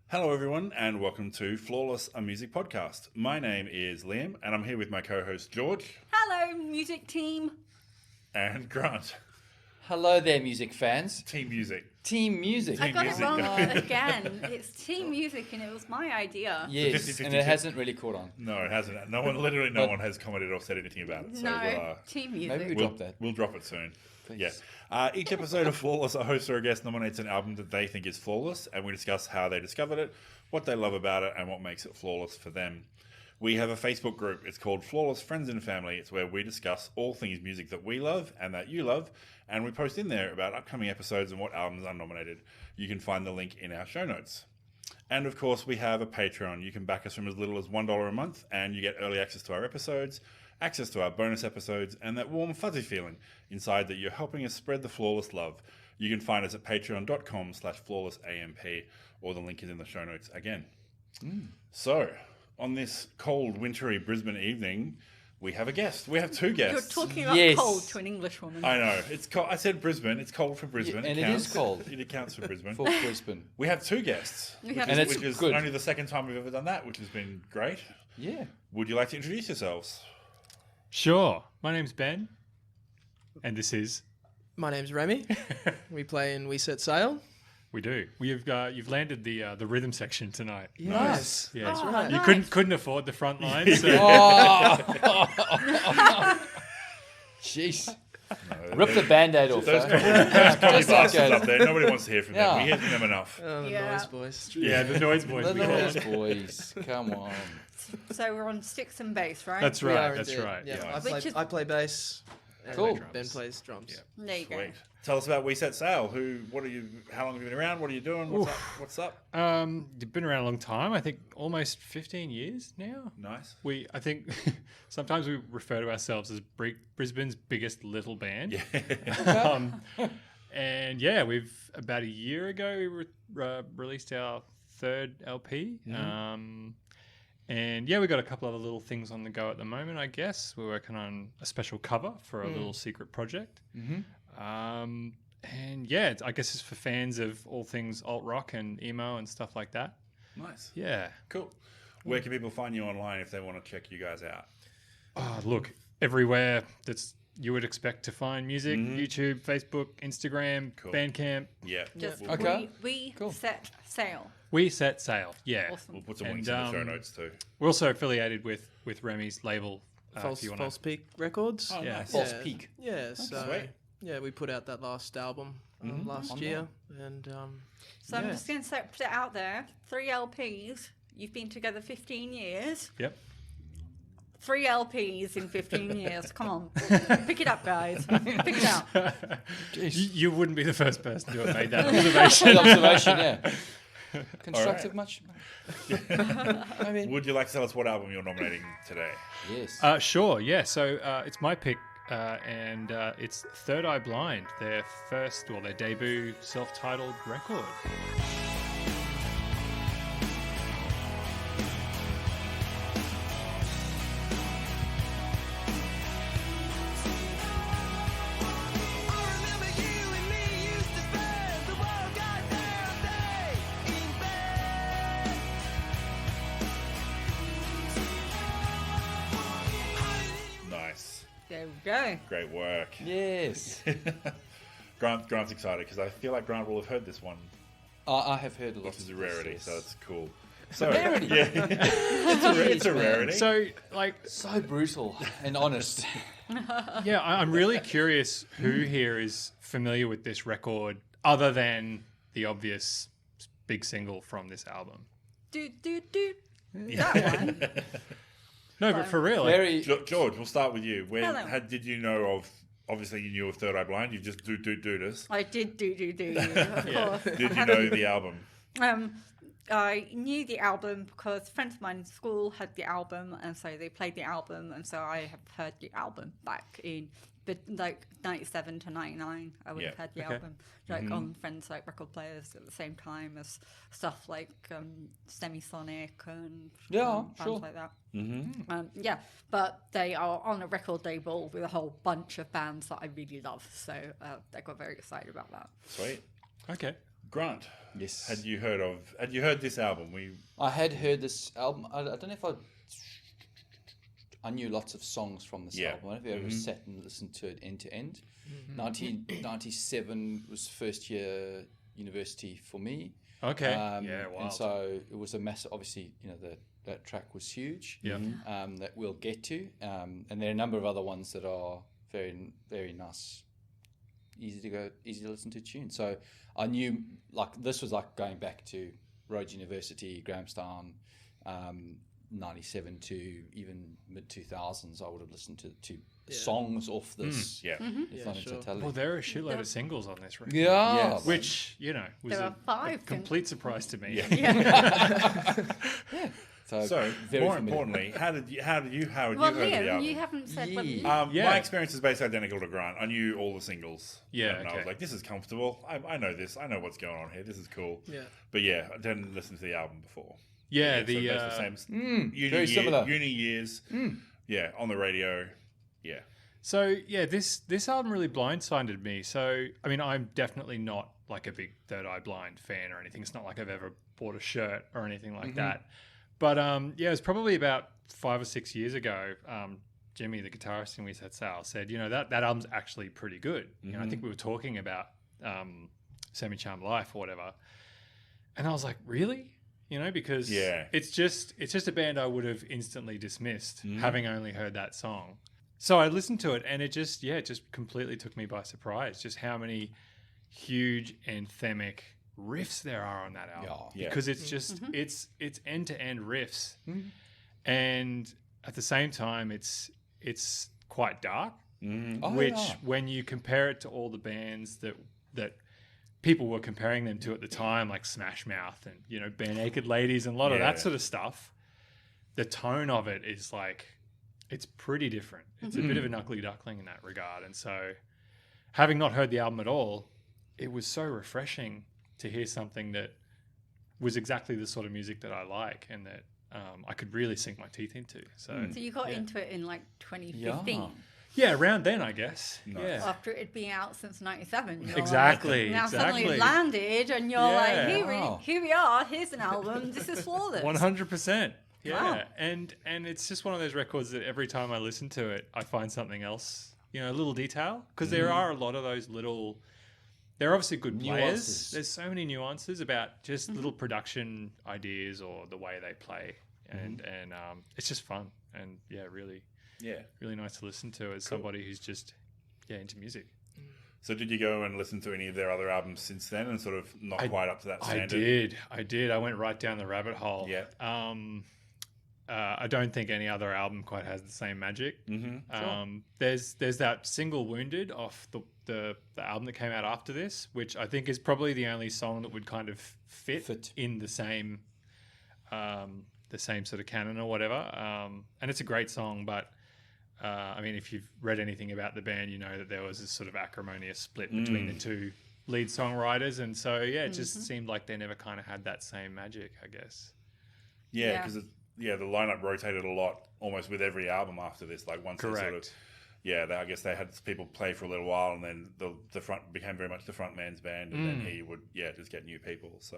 Hello everyone and welcome to Flawless, a music podcast. My name is Liam and I'm here with my co-host George. Hello, music team. And Grant. Hello there, music fans. Team Music. Team Music. I got music. it wrong again. It's team music and it was my idea. Yes, 50-50 and it hasn't really caught on. No, it hasn't. No one has commented or said anything about it. So No, team music. Maybe we we'll drop that. We'll drop it soon. Please. Yeah. Each episode of Flawless, a host or a guest nominates an album that they think is flawless, and we discuss how they discovered it, what they love about it, and what makes it flawless for them. We have a Facebook group. It's called Flawless Friends and Family. It's where we discuss all things music that we love and that you love, and we post in there about upcoming episodes and what albums are nominated. You can find the link in our show notes. And of course, we have a Patreon. You can back us from as little as $1 a month, and you get early access to our episodes, access to our bonus episodes, and that warm, fuzzy feeling inside that you're helping us spread the flawless love. You can find us at patreon.com/flawlessamp, or the link is in the show notes again. So, on this cold, wintry Brisbane evening, we have a guest. We have two You're guests. talking about Yes. cold to an English woman. I know. It's cold. I said Brisbane. It's cold for Brisbane. Yeah, and it counts. is cold. It accounts for Brisbane. For Brisbane. We have two guests, We have And two. it's which is good. only the second time we've ever done that, which has been great. Yeah. Would you like to introduce yourselves? Sure. My name's Ben, and this is My name's Remy. We play in We Set Sail. we do. You've landed the rhythm section tonight. Nice. Yeah, That's Oh, right. you nice. couldn't afford the front line, so Jeez. No, Rip the band-aid off. Those eh? comedy Just like bastards that. up there. Nobody wants to hear from them. Yeah. We hear from them enough. Oh, the Yeah. Noise Boys. yeah, the noise boys. The we call Noise it. Boys. Come on. So we're on sticks and bass, right? That's We right. are That's indeed. right. Yeah, Yeah. I, Which is- play bass. And Cool. Ben plays drums. Yeah. There you go. Sweet. Tell us about We Set Sail. How long have you been around? What are you doing? What's up? You've been around a long time. I think almost 15 years now. Nice. I think sometimes we refer to ourselves as Brisbane's biggest little band. Yeah. And yeah, we've about a year ago we released our third LP. And yeah, we got a couple other little things on the go at the moment. I guess we're working on a special cover for a little secret project. And yeah, I guess it's for fans of all things alt rock and emo and stuff like that. Nice. Yeah. Cool. Where can people find you online if they want to check you guys out? Look, everywhere that's you would expect to find music: YouTube, Facebook, Instagram, Cool. Bandcamp. Yeah. Just Okay. we Cool. set sail. We Set Sail. Yeah. Awesome. We'll put some And, links in the show notes too. We're also affiliated with Remy's label. If False, you wanna- False Peak Records. Oh, Yeah. nice. False Peak. Yeah, so Sweet. yeah, we put out that last album last On year, and So I'm yeah. just going to put it out there. 3 LPs. You've been together 15 years. Yep. 3 LPs in 15 years. Come on. Pick it up, guys. Pick it up. You wouldn't be the first person to have made that observation. Good observation, yeah. Constructive much? I mean, Would you like to tell us what album you're nominating today? yes. Sure, yeah. So it's my pick, and it's Third Eye Blind, their debut self-titled record. Nice. There we go. Great work. Yes. Grant's excited because I feel like Grant will have heard this one, I have heard a lot which is a of this, rarity, yes. so it's cool. So, Rarity? Yeah. it's a rarity. So, like, So brutal and honest. yeah, I'm really curious who here is familiar with this record, other than the obvious big single from this album. Do. That one. No, but for real, like, Very. George, we'll start with you. Hello. Did you know of? Obviously, you knew of Third Eye Blind. You just do this. I did do. Of course. Did you know the album? I knew the album because friends of mine in school had the album, and so they played the album, and so I have heard the album back in like 97 to 99. I would have Yeah. had the Okay. album on friends like record players at the same time as stuff like Semisonic and Yeah, bands sure. like that. Yeah, but they are on a record label with a whole bunch of bands that I really love, so I got very excited about that. Sweet. okay. Grant, Yes. had you heard this album? I had heard this album. I don't know if I knew lots of songs from this Yeah. album. I don't know if I ever sat and listened to it end to end. 1997 was first year university for me. Okay. Yeah, wild. And so it was a massive, obviously, that track was huge. Yeah. That we'll get to. And there are a number of other ones that are very, very nice, easy to listen to tunes. So I knew, this was like going back to Rhodes University, Grahamstown, 97 to even mid 2000s. I would have listened to songs off this. Yeah. If I'm in sure. totality. Well, there are a shitload of singles on this record. Yeah. Yes. Which, was There are a 5 complete surprise to me. So, very more familiar. importantly, how would you heard Well, of the Liam, album? you haven't said what you... My experience is basically identical to Grant. I knew all the singles. Yeah, And I okay. was like, this is comfortable. I know this. I know what's going on here. This is cool. Yeah. But yeah, I didn't listen to the album before. Yeah, So the basically same very similar. uni years. Yeah, on the radio. Yeah. So yeah, this album really blindsided me. So I mean, I'm definitely not like a big Third Eye Blind fan or anything. It's not like I've ever bought a shirt or anything like that. But yeah, it was probably about 5 or 6 years ago. Jimmy, the guitarist in We Set Sail, said, that album's actually pretty good. I think we were talking about Semi-Charmed Life or whatever, and I was like, really? Because it's just a band I would have instantly dismissed having only heard that song. So I listened to it, and it just completely took me by surprise. Just how many huge anthemic riffs there are on that album. Yeah. Because it's just it's end to end riffs, and at the same time it's quite dark. When you compare it to all the bands that people were comparing them to at the time, like Smash Mouth and Bare Naked Ladies and a lot of that sort of stuff, the tone of it is like, it's pretty different. It's a bit of an ugly duckling in that regard. And so, having not heard the album at all, it was so refreshing to hear something that was exactly the sort of music that I like and that I could really sink my teeth into. So you got into it in 2015. yeah, around then, I guess. Yeah. After it being out since 97. You're Exactly, now exactly. suddenly landed and you're Yeah. like, here we are, here's an album, this is flawless. 100%. Yeah. Wow. And it's just one of those records that every time I listen to it, I find something else, a little detail. Because there are a lot of those little, they're obviously good players. Nuances. There's so many nuances about just little production ideas or the way they play. And it's just fun. And really nice to listen to as somebody who's just into music. So did you go and listen to any of their other albums since then and sort of not quite up to that standard? I did. I went right down the rabbit hole. Yeah. I don't think any other album quite has the same magic. There's that single "Wounded" off the album that came out after this, which I think is probably the only song that would kind of fit in the same sort of canon or whatever. And it's a great song, but I mean, if you've read anything about the band, you know that there was this sort of acrimonious split between the two lead songwriters, and so it just seemed like they never kind of had that same magic, I guess. Yeah, because the lineup rotated a lot, almost with every album after this. Like once they sort of, I guess they had people play for a little while, and then the front became very much the front man's band, and then he would just get new people. So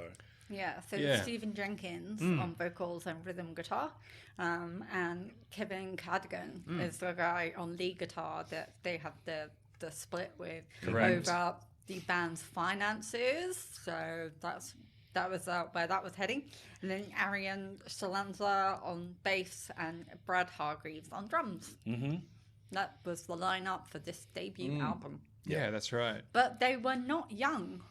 Stephen Jenkins on vocals and rhythm guitar, and Kevin Cadogan is the guy on lead guitar that they have the split with over the band's finances. So that was where that was heading. And then Arian Shalanza on bass and Brad Hargreaves on drums. That was the lineup for this debut album. Yeah, that's right. But they were not young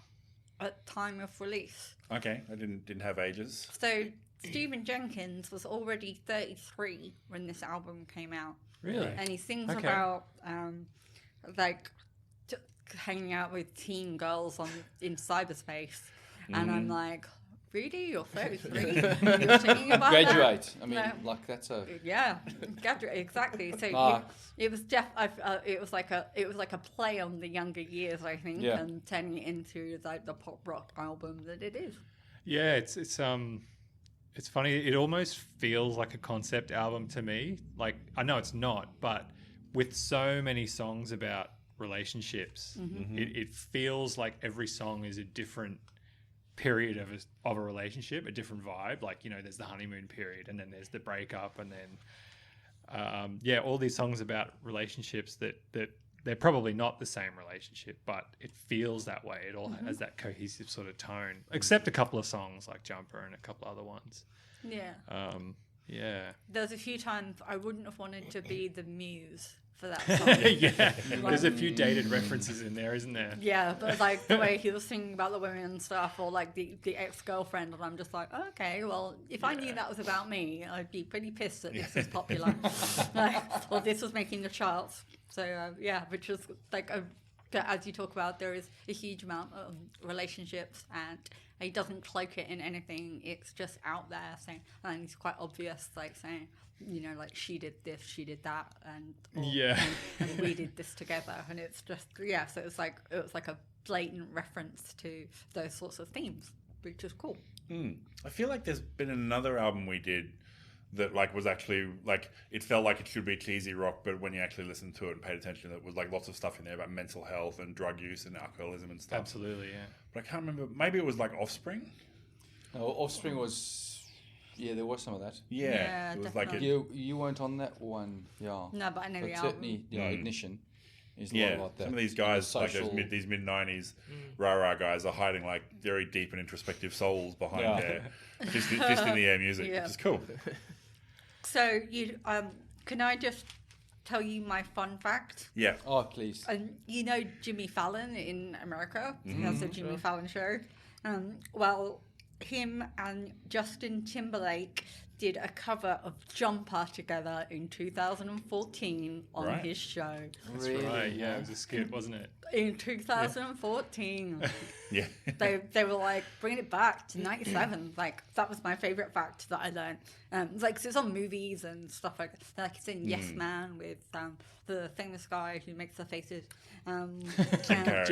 at time of release. okay, I didn't have ages. So Stephen Jenkins was already 33 when this album came out. Really? And he sings about hanging out with teen girls in cyberspace. And I'm like, really? You're 33? You're singing about Graduate. that? I mean, No. that's a... Yeah, exactly. So it was it was like a play on the younger years, I think, and turning it into the pop rock album that it is. Yeah, it's funny. It almost feels like a concept album to me. Like, I know it's not, but with so many songs about relationships, it feels like every song is a different period of a relationship, a different vibe. Like, you know, there's the honeymoon period, and then there's the breakup, and then all these songs about relationships that they're probably not the same relationship, but it feels that way. It all has that cohesive sort of tone, except a couple of songs like Jumper and a couple other ones. Yeah. Yeah. There's a few times I wouldn't have wanted to be the muse for that song. Yeah. There's a few dated references in there, isn't there? Yeah, but like the way he was singing about the women and stuff, or like the ex-girlfriend, and I'm just like, okay, well, if I knew that was about me, I'd be pretty pissed that this was popular, or this was making the charts. So which is like as you talk about, there is a huge amount of relationships, and he doesn't cloak it in anything. It's just out there saying, and it's quite obvious, like saying, you know, like she did this, she did that, and we did this together, and it's just so it was like a blatant reference to those sorts of themes, which is cool. I feel like there's been another album we did that like was actually like, it felt like it should be cheesy rock, but when you actually listened to it and paid attention, it was like lots of stuff in there about mental health and drug use and alcoholism and stuff. Absolutely, yeah. But I can't remember. Maybe it was like Offspring. No, Offspring was, there was some of that. Yeah, it was definitely. like You weren't on that one, yeah. No, but I know But the album. certainly, Ignition is a lot like that. Some of these guys, like Social- these mid '90s rah guys, are hiding like very deep and introspective souls behind their fist in the air music, Yeah. which is cool. So you can I just tell you my fun fact? Yeah. Oh, please. And you know Jimmy Fallon in America? He has a Jimmy Fallon show. Well, him and Justin Timberlake did a cover of Jumper together in 2014 on his show. That's Really? right, yeah, it was a skit, wasn't it? In 2014. Yeah. They were like bringing it back to 97. Like that was my favorite fact that I learned. Like 'cause it's on movies and stuff like that. Like it's in Yes Man with the famous guy who makes the faces. Jim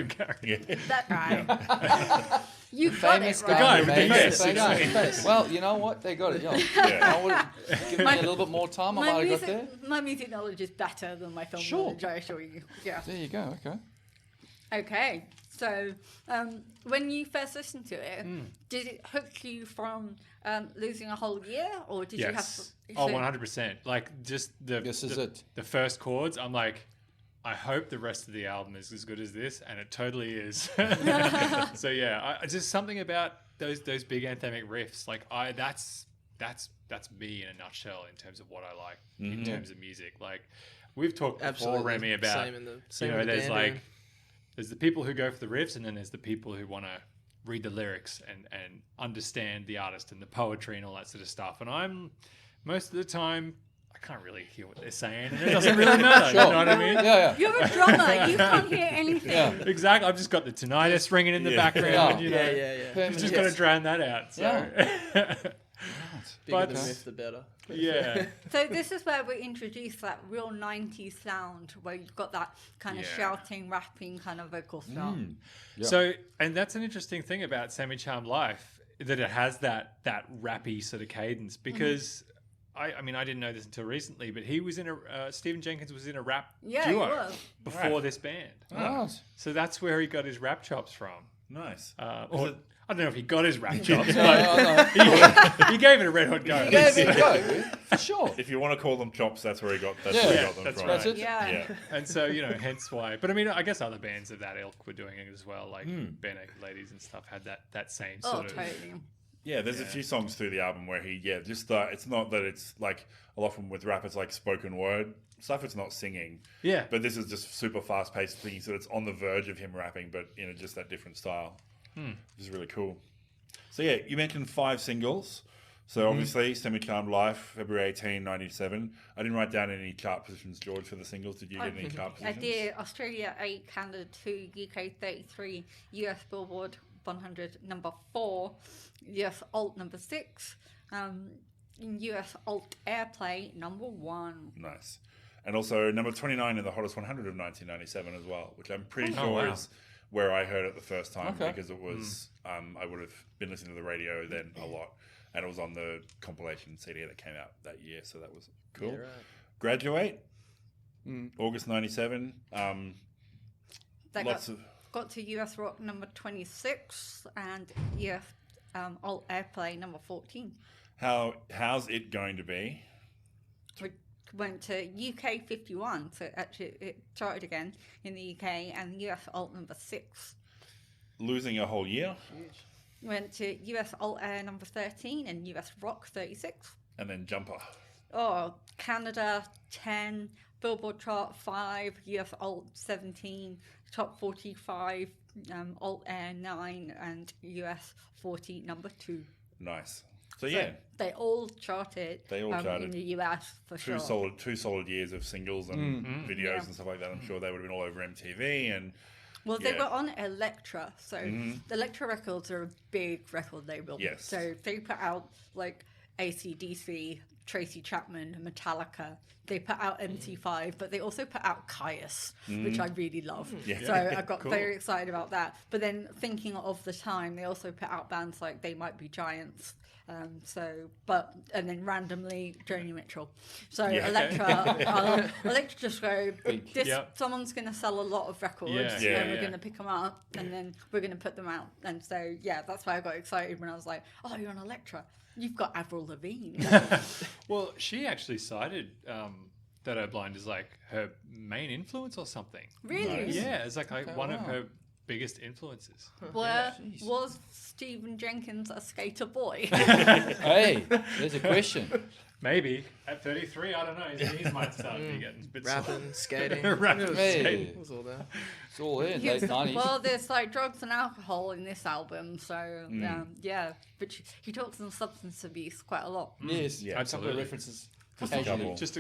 Carrey. Yeah. That guy. You got Famous it guy. right. with the Famous face. guy. Well, you know what? They got it, I would have given me a little bit more time. I might have got there. My music knowledge is better than my film Sure. knowledge, I assure you. Yeah. There you go. Okay. Okay. So, when you first listened to it, did it hook you from losing a whole year, or did you have? Yes. Oh, 100%. Like, just This is it. the first chords, I'm like, I hope the rest of the album is as good as this, and it totally is. So yeah, just something about those big anthemic riffs. Like that's me in a nutshell in terms of what I like in terms of music. Like we've talked before, Remy, about same in the there's band, like there's the people who go for the riffs, and then there's the people who want to read the lyrics and understand the artist and the poetry and all that sort of stuff. And I'm most of the time, I can't really hear what they're saying, and it doesn't really matter. Sure. You know what I mean? Yeah. You're a drummer. You can't hear anything. Yeah. Exactly. I've just got the tinnitus ringing in the Yeah. background. You know, Yeah. just got to drown that out. So. Bigger But- the myth, the better. Yeah. So this is where we introduce that real 90s sound, where you've got that kind of Yeah. shouting, rapping kind of vocal style. Yeah. So, and that's an interesting thing about Semi Charmed Life, that it has that rappy sort of cadence, because I mean, I didn't know this until recently, but he was in Stephen Jenkins was in a rap Yeah, he duo was. before this band. Nice. So that's where he got his rap chops from. Nice. Or, I don't know if he got his rap chops, No, but no. he gave it a red hot go. You gave it a go, for sure. If you want to call them chops, that's where he got. That's Yeah. where he Yeah, got them that's from. right. That's it. Yeah. Yeah. And so, hence why. But I mean, I guess other bands of that ilk were doing it as well, like Bare Naked Ladies and stuff had that same Oh, sort of. totally. Yeah, there's a few songs through the album where he, just it's not that it's like a lot from with rap, it's like spoken word stuff. It's not singing. Yeah. But this is just super fast paced thing, so it's on the verge of him rapping, but in just that different style, which is really cool. So yeah, you mentioned 5 singles. So obviously, Semi Charmed Life, February 18, 97. I didn't write down any chart positions, George, for the singles. Did you get any chart I positions? did Australia 8, Canada 2, UK 33, US Billboard 100 number 4, US Alt number 6, US Alt Airplay number 1. Nice. And also number 29 in the Hottest 100 of 1997 as well, which I'm pretty sure wow. is where I heard it the first time, Okay. because it was, I would have been listening to the radio then a lot, and it was on the compilation CD that came out that year, so that was cool. Yeah, right. Graduate, August 97. That Lots got of got to US Rock number 26 and US Alt Airplay number 14. How's it going to be? We went to UK 51, so actually it charted again in the UK, and US Alt number 6. Losing a whole year? Went to US Alt Air number 13 and US Rock 36. And then Jumper. Oh, Canada 10, Billboard chart 5, US Alt 17, top 45, Alt Air 9, and US 40 number 2. Nice. So yeah, they all charted. They all charted. In the US for two sure. Two solid years of singles and videos and stuff like that. I'm sure they would have been all over MTV and. Well, they were on Elektra, so the Elektra Records are a big record label. Yes. So they put out like AC/DC, Tracy Chapman, Metallica. They put out MT5, but they also put out Caius, which I really love. Yeah. So I got very excited about that. But then thinking of the time, they also put out bands like They Might Be Giants. And then randomly Joni Mitchell. So Elektra just go, someone's going to sell a lot of records, and we're going to pick them up, and then we're going to put them out. And so, that's why I got excited when I was like, oh, you're on Elektra. You've got Avril Lavigne. Well, she actually cited that her blind is like her main influence or something. Really? Nice. Yeah, it's like one of her biggest influences. Was Stephen Jenkins a skater boy? Hey, there's a question. Maybe at 33, I don't know. His knees might start to be getting a bit Rapping, skating. Rapping, Hey. It was all there. It's all in, late 90s. Well, there's like drugs and alcohol in this album, so but he talks on substance abuse quite a lot. Yes, Yeah, a couple of references. Just a couple. Just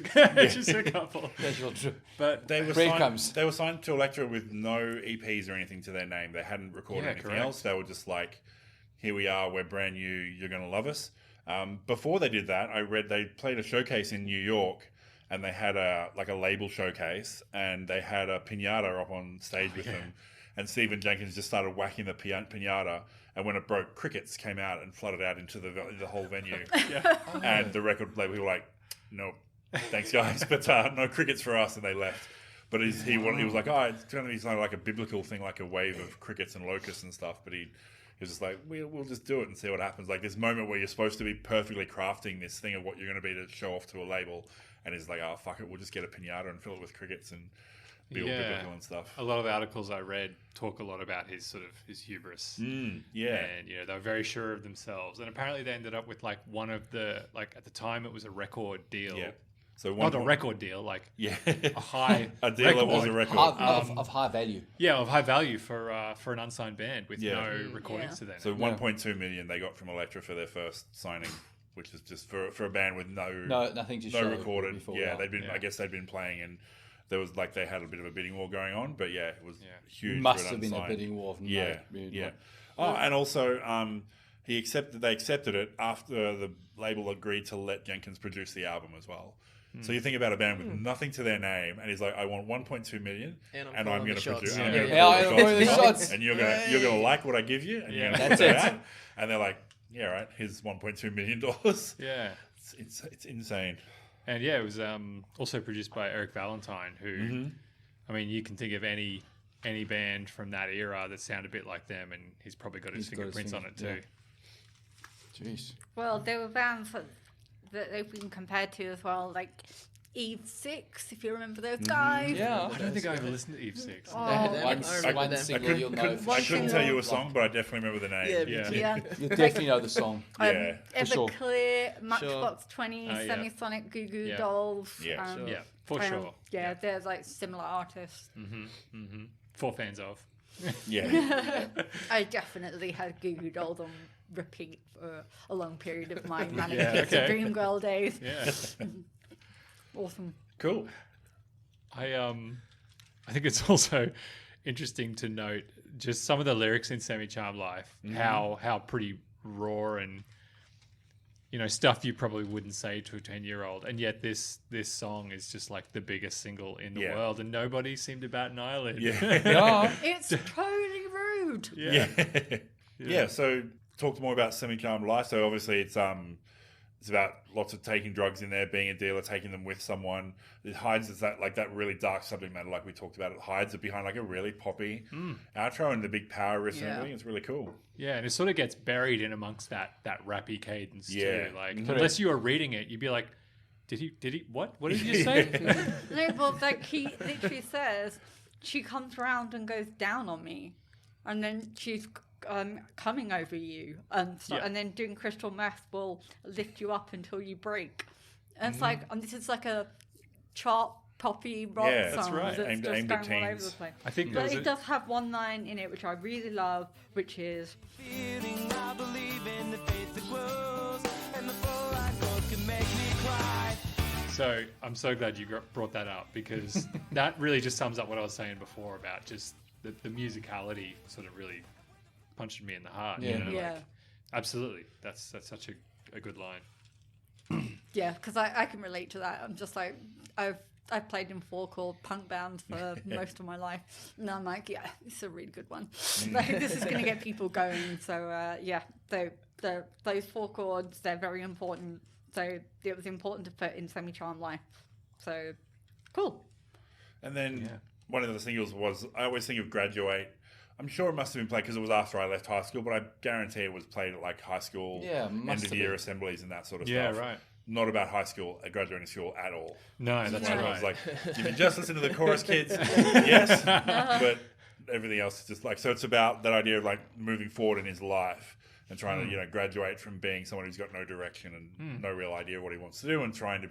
a couple. Casual But They were Breadcrumbs. signed. They were signed to Elektra with no EPs or anything to their name. They hadn't recorded anything correct. else. They were just like, "Here we are. We're brand new. You're gonna love us." Before they did that, I read they played a showcase in New York, and they had a label showcase, and they had a pinata up on stage with them, and Stephen Jenkins just started whacking the pinata, and when it broke, crickets came out and flooded out into the whole venue, and the record label were like, "Nope, thanks guys, but no crickets for us," and they left. But he was like, "Oh, it's going to be something like a biblical thing, like a wave of crickets and locusts and stuff," but he was just like, we'll just do it and see what happens. Like this moment where you're supposed to be perfectly crafting this thing of what you're going to be to show off to a label, and he's like, "Oh, fuck it, we'll just get a pinata and fill it with crickets and be all biblical and stuff." A lot of the articles I read talk a lot about his hubris. And, they were very sure of themselves. And apparently they ended up with like one of the, like at the time it was a record deal. Yeah. So Not a record deal, like a high a deal that was a record. Of high value. Yeah, of high value for an unsigned band with no recordings to their name. So 1.2 million they got from Elektra for their first signing, which is just for a band with nothing to show recorded. before They'd been. Yeah. I guess they'd been playing, and there was like they had a bit of a bidding war going on. But it was huge. Must for an have been a unsigned. bidding war. Of Yeah. Oh, and also they accepted it after the label agreed to let Jenkins produce the album as well. So you think about a band with nothing to their name, and he's like, "I want 1.2 million, and I'm going to produce. I'm going to call the shots, and you're going to like what I give you, and you're going to put that out." And they're like, "Yeah, right. Here's $1.2 million." Yeah. It's insane. And it was also produced by Eric Valentine, who, I mean, you can think of any band from that era that sound a bit like them, and he's probably got his fingerprints on it too. Jeez. Well, there were bands that they've been compared to as well, like Eve 6, if you remember those guys. Yeah. I don't think I ever listened to Eve 6. One single you'll know. I couldn't tell you a song, but I definitely remember the name. Yeah. You definitely know the song. Everclear, Matchbox 20, yeah. Semisonic, Goo Goo Dolls. Yeah. Yeah, for sure. Yeah, there's like similar artists. For fans of. Yeah. I definitely had Goo Goo Dolls on repeat for a long period of my Mannion Dream Girl days. Yeah. Awesome. Cool. I think it's also interesting to note just some of the lyrics in Semi Charmed Life, how pretty raw and stuff you probably wouldn't say to a 10-year-old, and yet this song is just like the biggest single in the world, and nobody seemed to bat an eyelid. Yeah. It's totally rude. Yeah. So talk more about Semi-Charmed Life. So obviously it's It's about lots of taking drugs in there, being a dealer, taking them with someone. It hides that really dark subject matter, like we talked about. It hides it behind like a really poppy outro and the big power riffs and Yeah. everything. It's really cool. Yeah, and it sort of gets buried in amongst that rappy cadence Yeah. too. Like unless you were reading it, you'd be like, did he what? What did you say? No, well, like he literally says, she comes around and goes down on me, and then she's coming over you, and Yeah. and then doing crystal meth will lift you up until you break. And it's like, and this is like a chart poppy rock Yeah, song that's right. that's Aimed just at going all over teens. the place. I think But there's it does have one line in it which I really love, which is, Feeling I believe in the faith that grows, and the full life growth can make me cry. So I'm so glad you brought that up, because that really just sums up what I was saying before about just the musicality sort of really punched me in the heart. Yeah. You know, yeah. like, absolutely. That's such a good line. Yeah, because I can relate to that. I'm just like, I've played in 4 chord punk bands for most of my life, and I'm like, yeah, this is a really good one. Like, this is going to get people going. So yeah, those 4 chords, they're very important. So it was important to put in Semi-Charmed Life. So cool. And then Yeah. one of the singles was, I always think of Graduate. I'm sure it must have been played because it was after I left high school, but I guarantee it was played at like high school end must of have year been. assemblies and that sort of Yeah, stuff. right. Not about high school, graduating school at all. No, that's Like, right. I was like, did you just listen to the chorus, kids? Yes. But everything else is just like, so it's about that idea of like moving forward in his life and trying to, graduate from being someone who's got no direction and no real idea of what he wants to do and trying to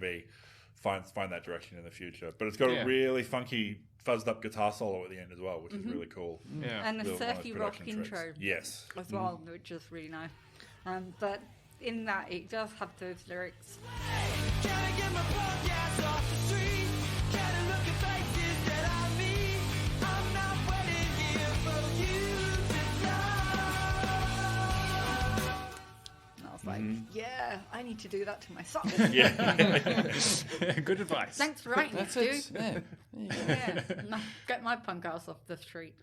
find that direction in the future. But it's got Yeah. a really funky, fuzzed up guitar solo at the end as well, which is really cool. Yeah. And a Little nice surfy rock production tricks. intro Yes. as well, which is really nice. But in that, it does have those lyrics. Can I get my punk ass off the street? Can I look at faces that I meet? I'm not waiting here for you to die. And I was like, yeah, I need to do that to myself. Yeah. Good advice. Thanks for writing That's it, it. dude. Yeah. There you go. Yeah, get my punk ass off the street.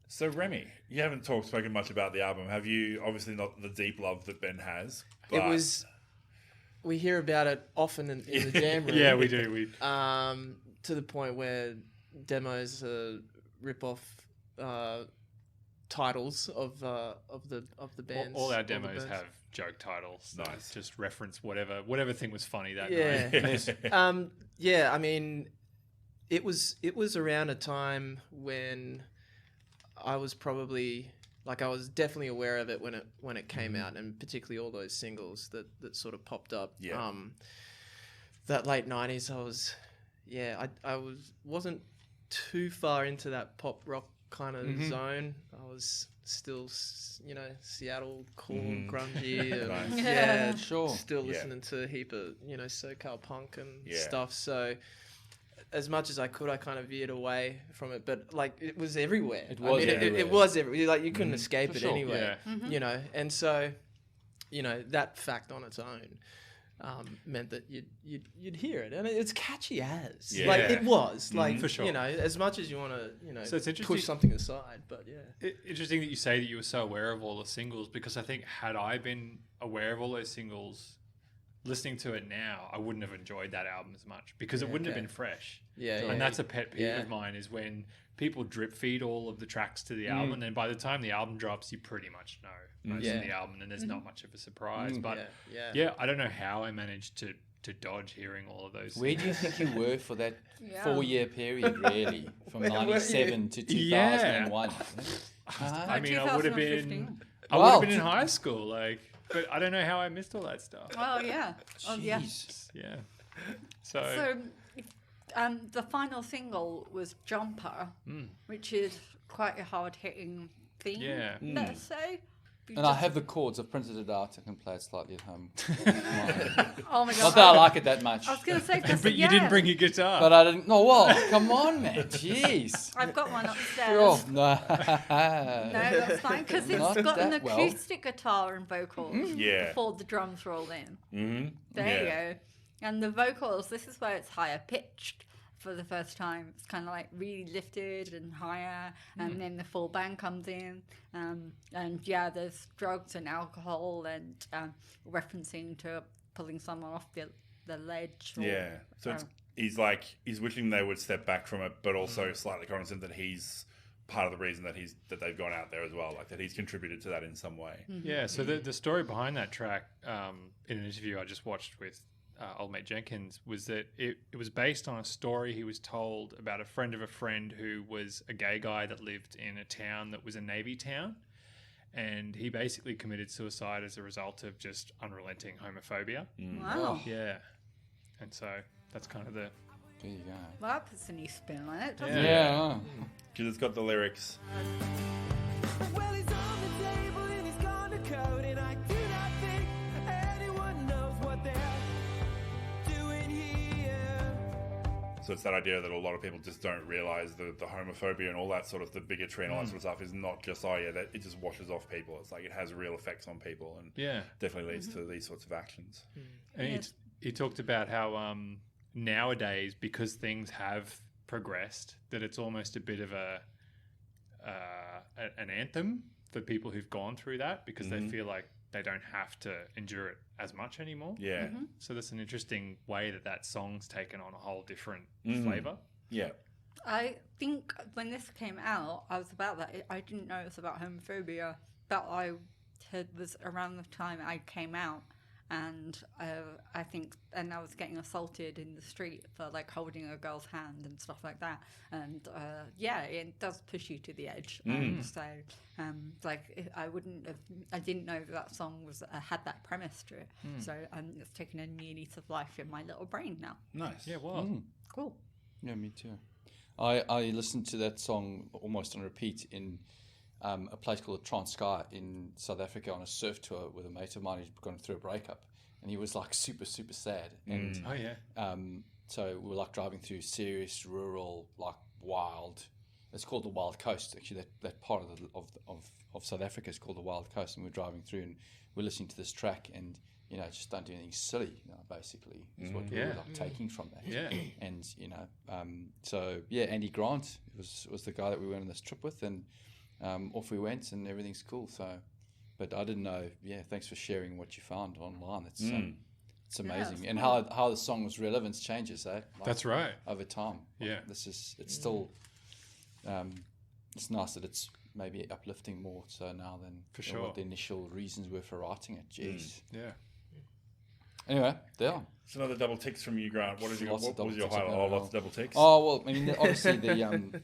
So Remy, you haven't spoken much about the album. Have you? Obviously not the deep love that Ben has. It but- was. We hear about it often in the jam room. Yeah, we do. To the point where demos rip off titles of the bands. All our the demos bands. have joke titles. that Nice. Just reference whatever thing was funny that Yeah. night. Yeah, I mean, it was around a time when I was probably I was definitely aware of it when it came out, and particularly all those singles that sort of popped up. Yeah. That late '90s, I wasn't too far into that pop rock kind of zone. I was still, Seattle cool, grungy, and Nice. yeah, Sure. still Yeah. listening to a heap of SoCal punk and Yeah. stuff. So as much as I could, I kind of veered away from it. But it was everywhere. It was everywhere. It was everywhere. You couldn't escape For it sure. anyway. Yeah. And so, that fact on its own meant that you'd hear it, and it's catchy as Yeah. it was For sure. as much as you want to So it's interesting- push something aside, but yeah. Interesting that you say that you were so aware of all the singles, because I think had I been aware of all those singles, listening to it now, I wouldn't have enjoyed that album as much, because it wouldn't have okay. been fresh. Yeah, And yeah. that's a pet peeve Yeah. of mine, is when people drip feed all of the tracks to the album, and then by the time the album drops, you pretty much know most Yeah. of the album, and there's not much of a surprise. But yeah. I don't know how I managed to dodge hearing all of those. Where do you think you were for that Yeah. 4-year period, really? From Where were you? 97 to Yeah. 2001? I mean, I would have been 2015. in high school, but I don't know how I missed all that stuff. Oh, yeah. Oh, yeah. Jeez. Yeah. So, the final single was Jumper, which is quite a hard-hitting theme, Yeah. let's say. You And I just- have the chords. I've printed it out. I can play it slightly at home. Oh my Not god! that I like it that much. I was going to say, 'cause, But you didn't bring your guitar. But I didn't. No, well, come on, man. Jeez. I've got one upstairs. Oh, no. No, that's fine, because it's Not got an that well. acoustic guitar and vocals Yeah. before the drums roll in. Mm-hmm. There you go. And the vocals, this is where it's higher pitched. for the first time. It's kind of like really lifted and higher, and then the full band comes in, and yeah, there's drugs and alcohol and referencing to pulling someone off the ledge. Or, Yeah. So he's wishing they would step back from it, but also slightly cognizant that he's part of the reason that they've gone out there as well, like that he's contributed to that in some way. Yeah, so the story behind that track, in an interview I just watched with old mate Jenkins, was that it was based on a story he was told about a friend of a friend who was a gay guy that lived in a town that was a Navy town, and he basically committed suicide as a result of just unrelenting homophobia. Wow. Yeah, and so that's kind of the... There you go. Well, that puts a new spin on it, doesn't it? Yeah. Because it's got the lyrics. Well, he's on the table and he's gone to code, and I do not think anyone knows what they're doing here. So it's that idea that a lot of people just don't realise the homophobia and all that sort of, the bigotry and all that sort of stuff is not just, that it just washes off people. It's like it has real effects on people and definitely leads to these sorts of actions. And he talked about how nowadays, because things have progressed, that it's almost a bit of an anthem for people who've gone through that, because they feel like they don't have to endure it as much anymore. Yeah. So that's an interesting way that song's taken on a whole different flavour. Yeah. I think when this came out, I was about that. I didn't know it was about homophobia, but I heard was around the time I came out, and I think, and I was getting assaulted in the street for like holding a girl's hand and stuff like that, and it does push you to the edge. So I didn't know that song had that premise to it. So it's taken a new lease of life in my little brain now. Nice. Yeah, well, Cool. Yeah, me too. I listened to that song almost on repeat in a place called Transkei in South Africa on a surf tour with a mate of mine who'd gone through a breakup, and he was like super, super sad. And oh yeah, so we were like driving through serious rural, like wild. It's called the Wild Coast. Actually, that part of South Africa is called the Wild Coast, and we're driving through and we're listening to this track, and just don't do anything silly. Basically, is what we were like taking from that. Yeah. And Andy Grant was the guy that we went on this trip with, and off we went, and everything's cool. So, but I didn't know. Yeah, thanks for sharing what you found online. It's amazing, and how the song's relevance changes. Like, that's right. Over time. Yeah, it's still. It's nice that it's maybe uplifting more so now than for sure what the initial reasons were for writing it. Jeez. Yeah. Anyway, there. It's another double ticks from you, Grant. What was your ticks. highlight? Oh, lots of double ticks. Oh well, I mean, obviously the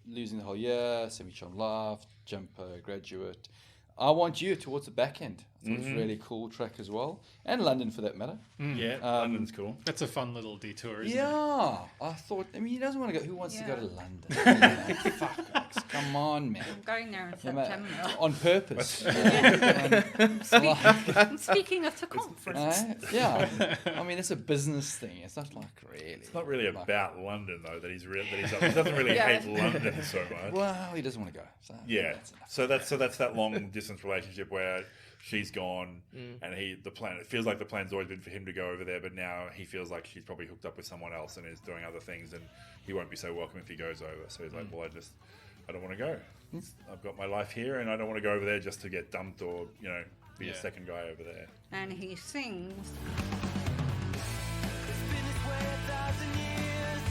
losing the whole year, Semi-Chon Love, Jumper, Graduate. I Want You towards the back end. I thought it was a really cool track as well, and London for that matter. Yeah, London's cool. That's a fun little detour, isn't it? Yeah, I thought. I mean, he doesn't want to go. Who wants to go to London? Fuck, come on, man. I'm going there in September. On purpose. Speaking of the conference. Yeah, I mean, it's a business thing. It's not like really. It's not really about London though. He doesn't really hate London so much. Well, he doesn't want to go. So yeah. So that's that long distance relationship where she's gone, and it feels like the plan's always been for him to go over there, but now he feels like she's probably hooked up with someone else and is doing other things, and he won't be so welcome if he goes over. So he's like, well, I don't want to go. I've got my life here, and I don't want to go over there just to get dumped or be a second guy over there. And he sings. It's been this way 1,000 years.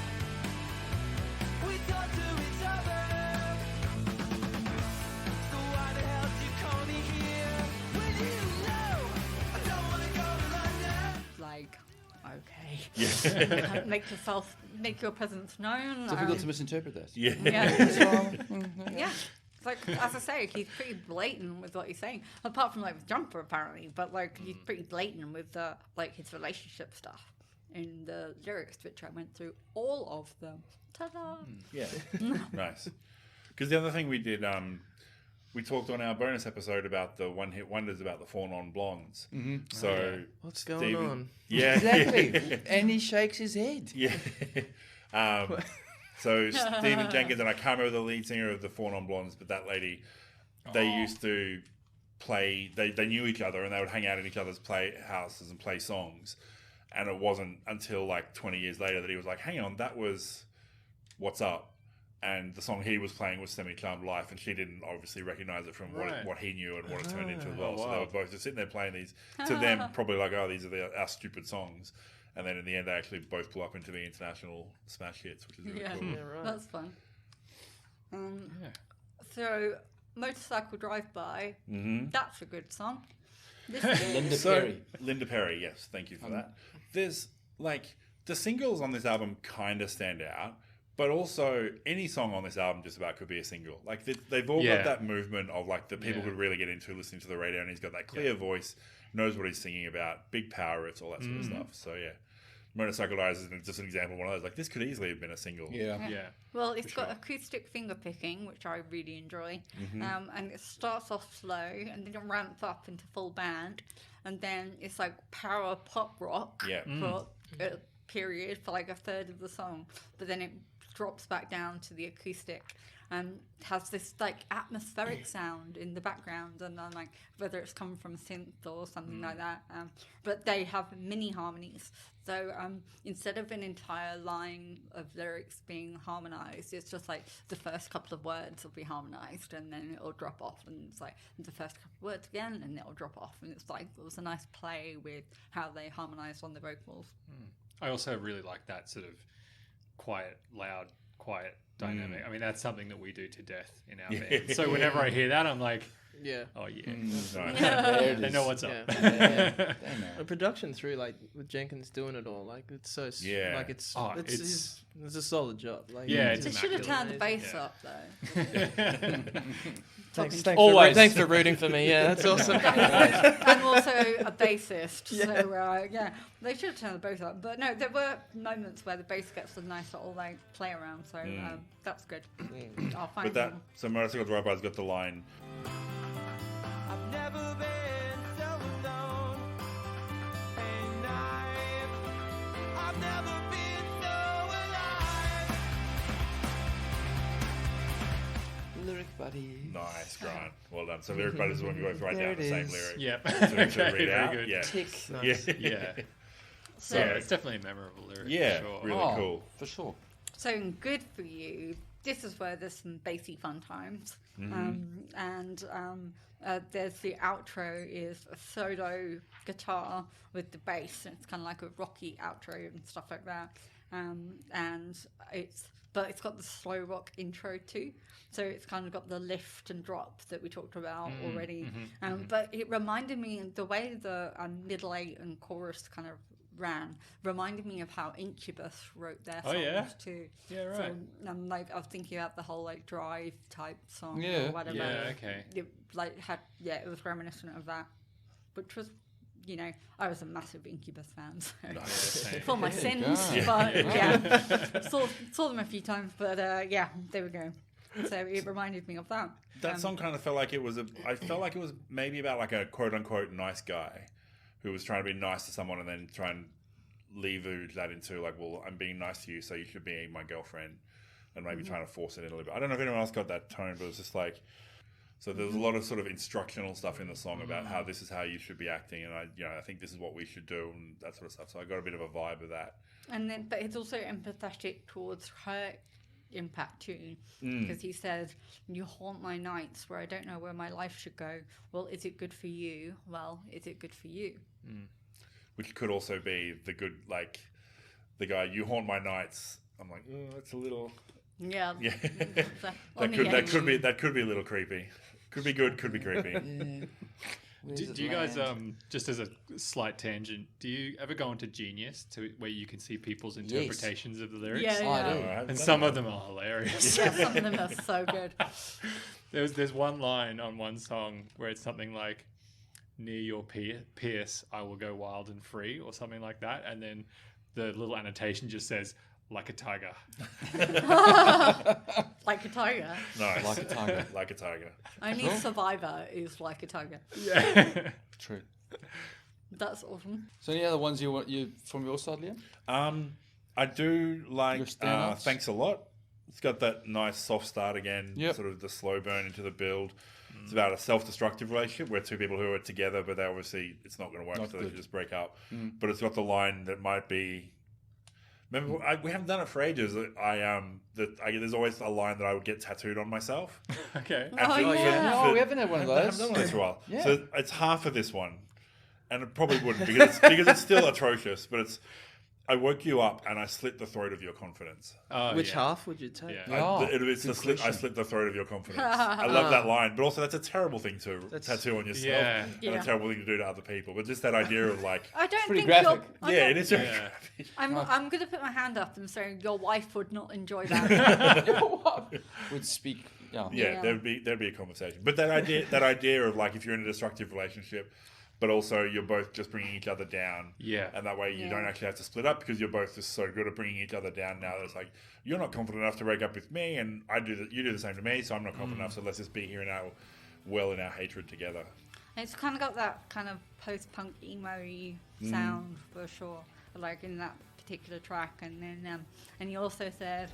We talk to each other. So why the hell do you call me here when you know I don't want to go to London? Like, okay. Yeah. Make your presence known. It's difficult to misinterpret that. Yeah. Yeah. It's like, as I say, he's pretty blatant with what he's saying. Apart from like with Jumper, apparently, but like he's pretty blatant with his relationship stuff in the lyrics, which I went through all of them. Ta-da! Yeah. Nice. Because the other thing we did, we talked on our bonus episode about the one-hit wonders about the 4 non-blondes. Mm-hmm. So What's going on? Yeah, Exactly. And he shakes his head. Yeah. So Stephen Jenkins, and I can't remember the lead singer of the 4 non-blondes, but that lady, they used to play. They knew each other, and they would hang out in each other's play houses and play songs. And it wasn't until like 20 years later that he was like, hang on, that was What's Up. And the song he was playing was Semi-Charmed Life, and she didn't obviously recognize it from what he knew and what it turned into as well. So they were both just sitting there playing these, to them, probably like, oh, these are our stupid songs. And then in the end, they actually both blew up into the international smash hits, which is really cool. Yeah, right. That's fun. So, Motorcycle Drive-By, that's a good song. Linda Perry. Yes, thank you for that. There's, like, the singles on this album kind of stand out, but also any song on this album just about could be a single. Like, they've all got that movement of, like, the people could really get into listening to the radio, and he's got that clear voice, knows what he's singing about, big power riffs, all that sort of stuff. So, yeah. Motorcycle Riders is just an example of one of those. Like, this could easily have been a single. Yeah. Well, it's got acoustic finger picking, which I really enjoy. And it starts off slow and then it ramps up into full band. And then it's like power pop rock for a period for like a third of the song. But then it drops back down to the acoustic and has this like atmospheric sound in the background, and then like whether it's coming from a synth or something like that, but they have mini harmonies, so instead of an entire line of lyrics being harmonized, it's just like the first couple of words will be harmonized and then it'll drop off, and it's like the first couple of words again and it'll drop off, and it's like it was a nice play with how they harmonized on the vocals. I also really like that sort of quiet dynamic. I mean, that's something that we do to death in our band. So whenever I hear that, I'm like, oh yeah, they know what's up. The production through, like with Jenkins doing it all, like it's so like it's a solid job. Like they should have turned the bass up though. Thanks for rooting for me. Yeah, that's awesome. And also a bassist. So they should have turned the bass up. But no, there were moments where the bass gets a nice little like play around. So that's good. I'll find But that, so Motorcycle Drive-By's got the line, I've never been so alone, and I've never been so alive. Lyric Buddy. nice, Grant. Well done. So Lyric Buddies is when you both write down the same lyric. Yep. To read out. Very good. Yeah. Tick. Yeah. So, Yeah, it's definitely a memorable lyric. Yeah, for sure. really cool. For sure. so in Good For You, this is where there's some bassy fun times. There's the outro is a solo guitar with the bass, and it's kind of like a rocky outro and stuff like that. But it's got the slow rock intro too, so it's kind of got the lift and drop that we talked about already. But it reminded me, the way the middle eight and chorus kind of ran reminded me of how Incubus wrote their songs too. Yeah, right. So like I was thinking about the whole like Drive type song Yeah. or whatever. Yeah, okay. It like had it was reminiscent of that, which was, you know, I was a massive Incubus fan, so for my sins, but saw them a few times, but there we go. So it reminded me of that. That song kind of felt like it was I felt like it was maybe about like a quote unquote nice guy who was trying to be nice to someone and then try and leverage that into like, well, I'm being nice to you, so you should be my girlfriend, and maybe trying to force it in a little bit. I don't know if anyone else got that tone, but it was just like, so there was a lot of sort of instructional stuff in the song about how this is how you should be acting, and I think this is what we should do, and that sort of stuff. So I got a bit of a vibe of that. And then, but it's also empathetic towards her impact too, because he says, "You haunt my nights where I don't know where my life should go. Well, is it good for you? Well, is it good for you?" Which could also be the good, like the guy, "You haunt my nights." I'm like, oh, that's a little, Yeah. that On the could edge. be a little creepy. Could be good, could be creepy. Do you guys, just as a slight tangent, do you ever go onto Genius where you can see people's interpretations of the lyrics? Yeah, I do. And some of them are hilarious. Yeah, some of them are so good. There's one line on one song where it's something like, "Near your pierce, I will go wild and free," or something like that. And then the little annotation just says, "Like a tiger." Like a tiger. Nice. Like a tiger. Like a tiger. Only Survivor is like a tiger. Yeah. True. That's awesome. So any other ones you from your side, Liam? I do like Your standouts? Thanks a Lot. It's got that nice soft start again, Yep. sort of the slow burn into the build. It's about a self-destructive relationship where two people who are together, but they obviously it's not going to work, Not so they good. should just break up. But it's got the line that might be. Remember, we haven't done it for ages. There's always a line that I would get tattooed on myself. Okay. And Oh, yeah. Oh, we haven't had one of I haven't those. done one of those for a while. Yeah. So it's half of this one, and it probably wouldn't because it's still atrocious. But it's I woke you up and I slit the throat of your confidence. Oh, Which yeah. half would you take? Yeah. Oh, It's the good slit. I question. slit the throat of your confidence. I love that line, but also that's a terrible thing to tattoo on yourself, Yeah. and Yeah. a terrible thing to do to other people. But just that idea of like, I don't pretty think graphic. yeah, it is. Very Yeah. graphic. I'm going to put my hand up and say your wife would not enjoy that. Would speak. Yeah. Yeah, Yeah. there'd be a conversation. But that idea of like if you're in a destructive relationship, but also you're both just bringing each other down. Yeah. And that way you Yeah. don't actually have to split up because you're both just so good at bringing each other down now that it's like, you're not confident enough to break up with me and you do the same to me, so I'm not confident enough, so let's just be here in our hatred together. It's kind of got that kind of post-punk emo-y sound for sure, like in that particular track. And then, and he also said,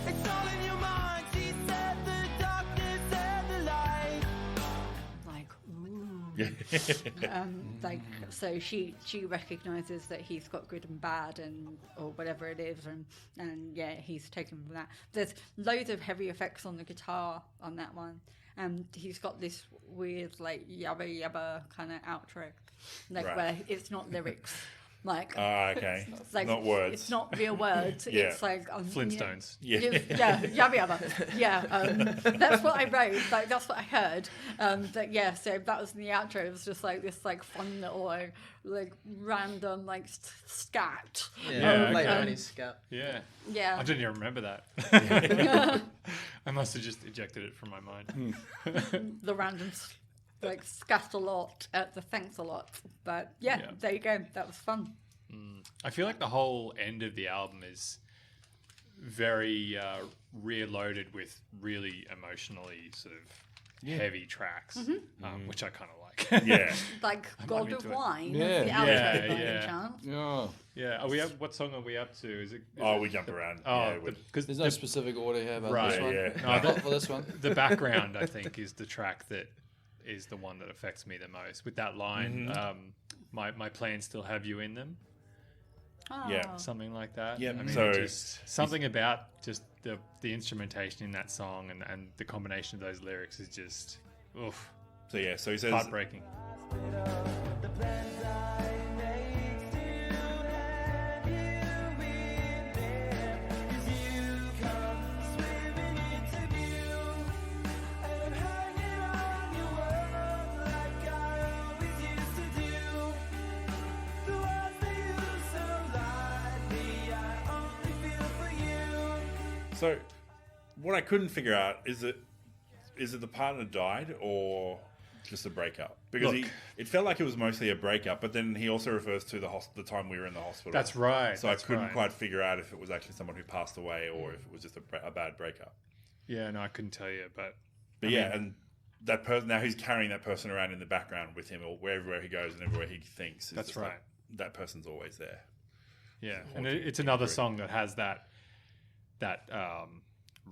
It's all in your mind, she said, the darkness and the light. like, ooh. Yeah. Like, so she recognizes that he's got good and bad and or whatever it is, and yeah, he's taken from that. There's loads of heavy effects on the guitar on that one, and he's got this weird like yabba yabba kind of outro, like Right. where it's not lyrics. Like, Okay. it's like Not words. It's not real words. Yeah. It's like Flintstones. Yeah. yeah, yabba yabba. Yeah, that's what I wrote. Like that's what I heard. But yeah, so that was in the outro. It was just like this, like fun little, like random, like scat. Yeah, late okay. 90s scat. Yeah. Yeah. I didn't even remember that. I must have just ejected it from my mind. The random, like scat a lot at the thanks a lot. But yeah, Yeah. there you go. That was fun. I feel like the whole end of the album is very rear loaded with really emotionally sort of heavy tracks, which I kind of like. Yeah. Like God of into it. Wine. Yeah. That's the outro. Yeah, by any yeah. chance. Yeah. Yeah. Are we up? What song are we up to? Is it? Oh, we jumped around. Oh, Yeah, because There's no specific order here about Right, this one. yeah. No, not for this one. the background, I think, is the track that is the one that affects me the most. With that line, my plans still have you in them, Yeah. Oh. something like that. Yep, I mean, so- just something about just the instrumentation in that song and the combination of those lyrics is just oof, So yeah, so he says heartbreaking. The plans I make still have you in them. 'Cause you come swimming into view. And I'm hanging on your world like I always used to do. The words they use so lightly, I only feel for you. So, what I couldn't figure out is it the partner died or just a breakup? Because Look. it felt like it was mostly a breakup, but then he also refers to the time we were in the hospital. That's right. So that's I couldn't right. quite figure out if it was actually someone who passed away or if it was just a bad breakup. Yeah, no, I couldn't tell you, but But and that person now he's carrying that person around in the background with him, or wherever he goes and everywhere he thinks. That's just like, right. that person's always there. yeah, and haunting it's another imagery. song that has that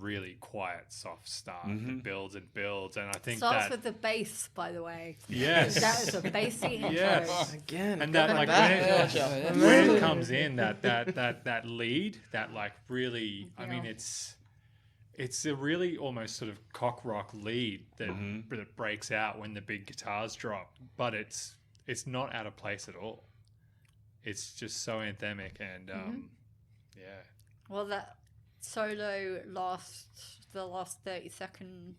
really quiet, soft start that builds and builds, and I think Starts that with the bass, by the way. yes, That is a bassy intro. yes. Again, And got that, like, back. when when it comes in, that lead, that like really, I mean, Yeah. it's a really almost sort of cock rock lead that breaks out when the big guitars drop, but it's not out of place at all. It's just so anthemic and yeah, Well, that solo the last 30 seconds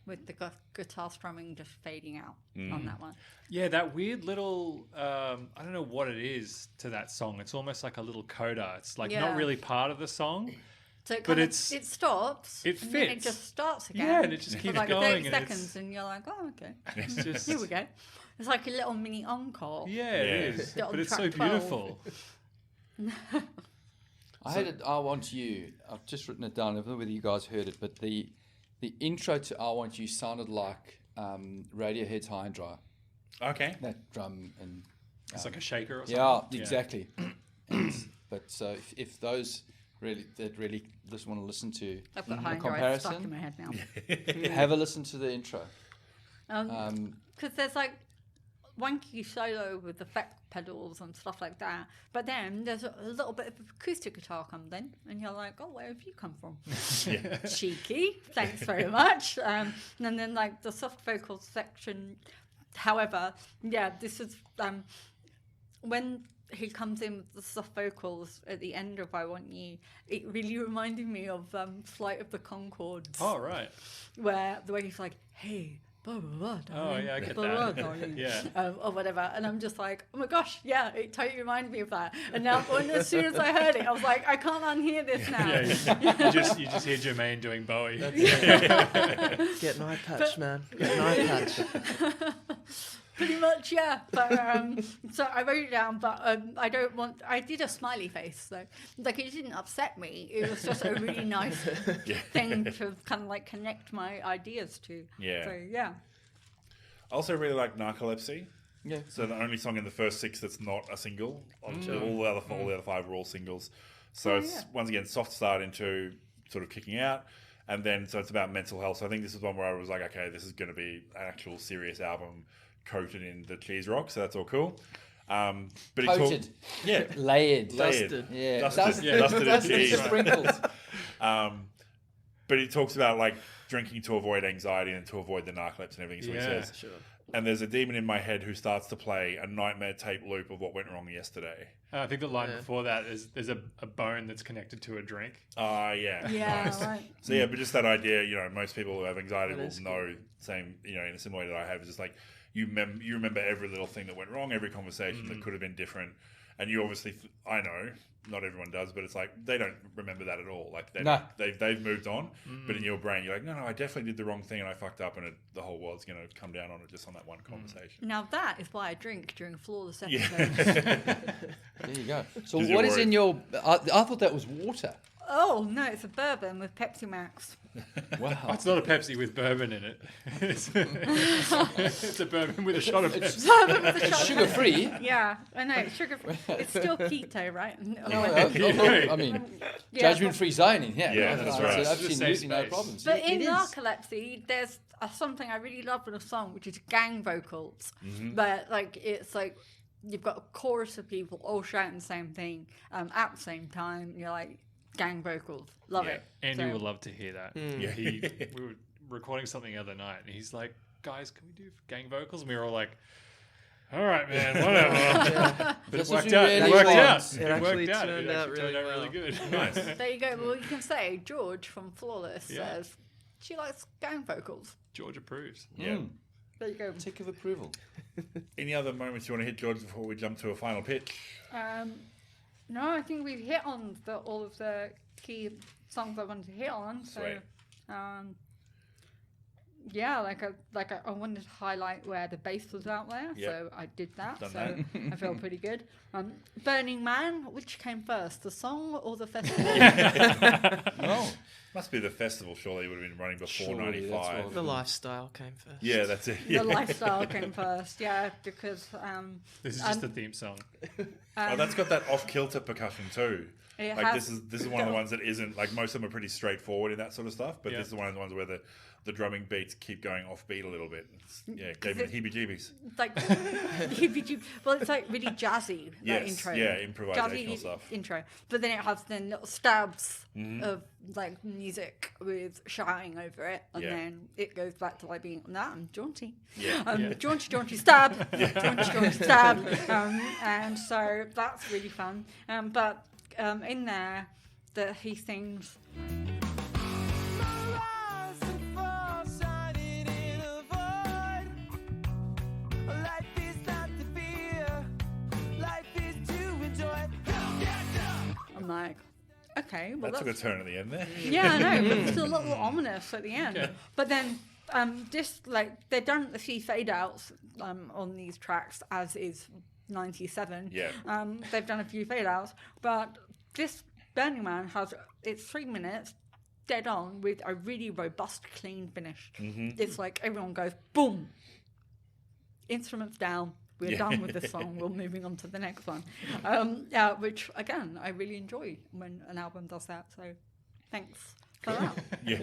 with the guitar strumming just fading out on that one. yeah, that weird little I don't know what it is to that song. It's almost like a little coda. It's like Yeah. not really part of the song. So it But kind of, it's- it stops. it and then it fits. just starts again. Yeah, and it just for keeps like going, 30 and it's- seconds, and you're like, oh, okay. It's just Here we go. It's like a little mini encore. yeah, it is. Yeah, on But it's so track 12. beautiful. I hated I Want You. I've just written it down. I don't know whether you guys heard it, but the intro to I Want You sounded like Radiohead's High and Dry. Okay. That drum and It's like a shaker or something. yeah, exactly. But so if those really just want to listen to I've got a high and dry stuck comparison, in my head now. have a listen to the intro. Because there's like wanky solo with effect pedals and stuff like that, but then there's a little bit of acoustic guitar comes in, and you're like, oh, where have you come from? Cheeky, thanks very much. And then like the soft vocals section, however, this is when he comes in with the soft vocals at the end of I Want You, it really reminded me of Flight of the Conchords. Oh, right. Where the way he's like, hey, blah, blah, blah, darling, yeah, I get blah, that. blah, darling, Yeah. or whatever. And I'm just like, oh my gosh, yeah, it totally reminded me of that. And now, as soon as I heard it, I was like, I can't unhear this now. Yeah, you just hear Jermaine doing Bowie. Get an eye patch, man. Get an eye patch. Pretty much, yeah. But so I wrote it down, but I did a smiley face, so like it didn't upset me. It was just a really nice thing to kind of like connect my ideas to. Yeah. So yeah. I also really like Narcolepsy. Yeah. So the only song in the first 6 that's not a single. Obviously, all the other 5 are all singles. So it's once again soft start into sort of kicking out, and then so it's about mental health. So I think this is one where I was like, okay, this is going to be an actual serious album coated in the cheese rock. So that's all cool. But Coated. Layered. Dusted. Yeah. Dusted in cheese. Sprinkled. But it talks about like drinking to avoid anxiety and to avoid the narcolepsy and everything. So he says, Sure. and there's a demon in my head who starts to play a nightmare tape loop of what went wrong yesterday. I think the line before that is there's a bone that's connected to a drink. Yeah. Yeah, Nice. right. So yeah, but just that idea, most people who have anxiety That will is know same, in a similar way that I have, is just like you remember every little thing that went wrong, every conversation that could have been different, and you obviously, I know, not everyone does, but it's like they don't remember that at all. Like they've moved on, but in your brain you're like, no, I definitely did the wrong thing and I fucked up, and the whole world's going to come down on it just on that one conversation. Now that is why I drink during flawless Yeah. episodes. There you go. So 'Cause what you're is in your... I thought that was water. Oh no, it's a bourbon with Pepsi Max. Wow. It's not a Pepsi with bourbon in it. It's a bourbon with a shot of Pepsi. Bourbon with a It's shot of sugar-free. Pepsi. Yeah, I know. Sugar. It's still keto, right? I mean, judgment-free zone in here. Yeah, that's right. I've It's the seen same music, no space. problems. But It in is. Narcolepsy, there's something I really love in a song, which is gang vocals. But like it's like you've got a chorus of people all shouting the same thing at the same time. You're like gang vocals, love it. Andy So- will love to hear that. Yeah. We were recording something the other night, and he's like, "Guys, can we do gang vocals?" And we were all like, "All right, man, whatever." But That's it what worked you out. really It worked want. out. It It actually worked out. turned It out actually really turned out really well. good. Nice. There you go. Well, you can say George from Flawless Yeah. says she likes gang vocals. George approves. Yeah. There you go. Tick of approval. Any other moments you want to hit, George, before we jump to a final pitch? No, I think we've hit on all of the key songs I wanted to hit on. So, Sweet. yeah, I wanted to highlight where the bass was out there, Yep. so I did that. Done so I felt pretty good. Burning Man, which came first, the song or the festival? No. Must be the festival, surely it would have been running before Surely, that's 95. what- The lifestyle came first. Yeah, that's it. The lifestyle came first, yeah, because This is just the theme song. Oh, that's got that off-kilter percussion too. it Like has- this is one of the ones that isn't, like, most of them are pretty straightforward in that sort of stuff, but Yeah. this is one of the ones where the drumming beats keep going offbeat a little bit. It gave me the heebie-jeebies. It's like well, it's like really jazzy. That Yes, intro. yeah, improvisational Jazzy stuff. Intro, but then it has then little stabs of like music with shouting over it, and Yeah. then it goes back to like being I'm jaunty, Yeah. jaunty stab, jaunty stab, and so that's really fun. But in there, that he sings. Rise and fall, shining in a void. Life is not to fear, life is to enjoy. Come get down. I'm like, okay, well That took a that's turn at the end there. yeah, I know, but it's a little ominous at the end. Okay. But then, just like they've done a few fade outs on these tracks, as is 97. Yeah. They've done a few fade outs, but this Burning Man has it's 3 minutes dead on with a really robust, clean finish. It's like everyone goes boom, instruments down. We're Yeah. done with this song. We're moving on to the next one. Which again, I really enjoy when an album does that. So, thanks for that. Yeah.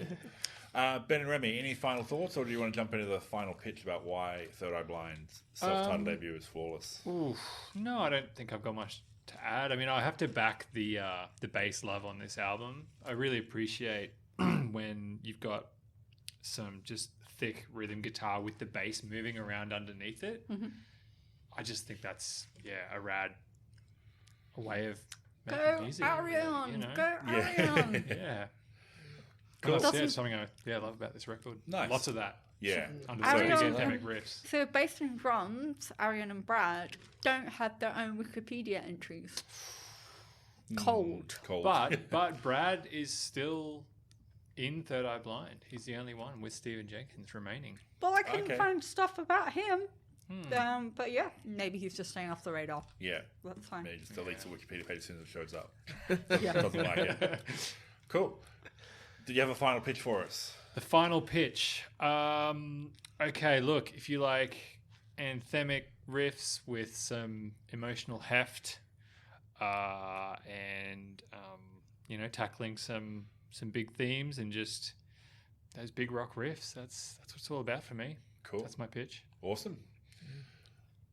Ben and Remy, any final thoughts, or do you want to jump into the final pitch about why Third Eye Blind's self-titled debut is flawless? Oof. No, I don't think I've got much to add. I mean, I have to back the bass love on this album. I really appreciate when you've got some just thick rhythm guitar with the bass moving around underneath it. Mm-hmm. I just think that's a rad way of making Go music. Arion! You know? Go Arion! Yeah. Cool. That's Doesn't- something I love about this record. Nice. Lots of that. Yeah. Under Arion- those anthemic riffs. So bass and drums, Arion and Brad, don't have their own Wikipedia entries. Cold. Cold. But Brad is still in Third Eye Blind. He's the only one with Stephen Jenkins remaining. Well, I couldn't Okay. find stuff about him. But yeah, maybe he's just staying off the radar. Yeah. That's fine. Maybe just deletes the Wikipedia page as soon as it shows up. Yeah. Doesn't like it. Cool. Did you have a final pitch for us? The final pitch. Okay, look, if you like anthemic riffs with some emotional heft, and tackling some big themes and just those big rock riffs, that's what it's all about for me. Cool. That's my pitch. Awesome.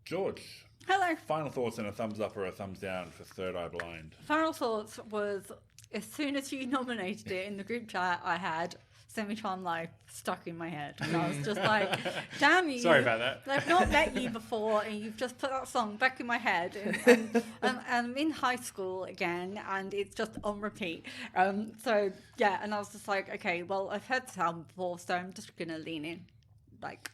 George, Hello. final thoughts and a thumbs up or a thumbs down for Third Eye Blind. Final thoughts was as soon as you nominated it in the group chat, I had Semi-Charm Life stuck in my head. And I was just like, damn you. Sorry about that. I've not met you before and you've just put that song back in my head. And I'm in high school again and it's just on repeat. So, yeah, and I was just like, okay, well, I've heard this album before, so I'm just going to lean in. But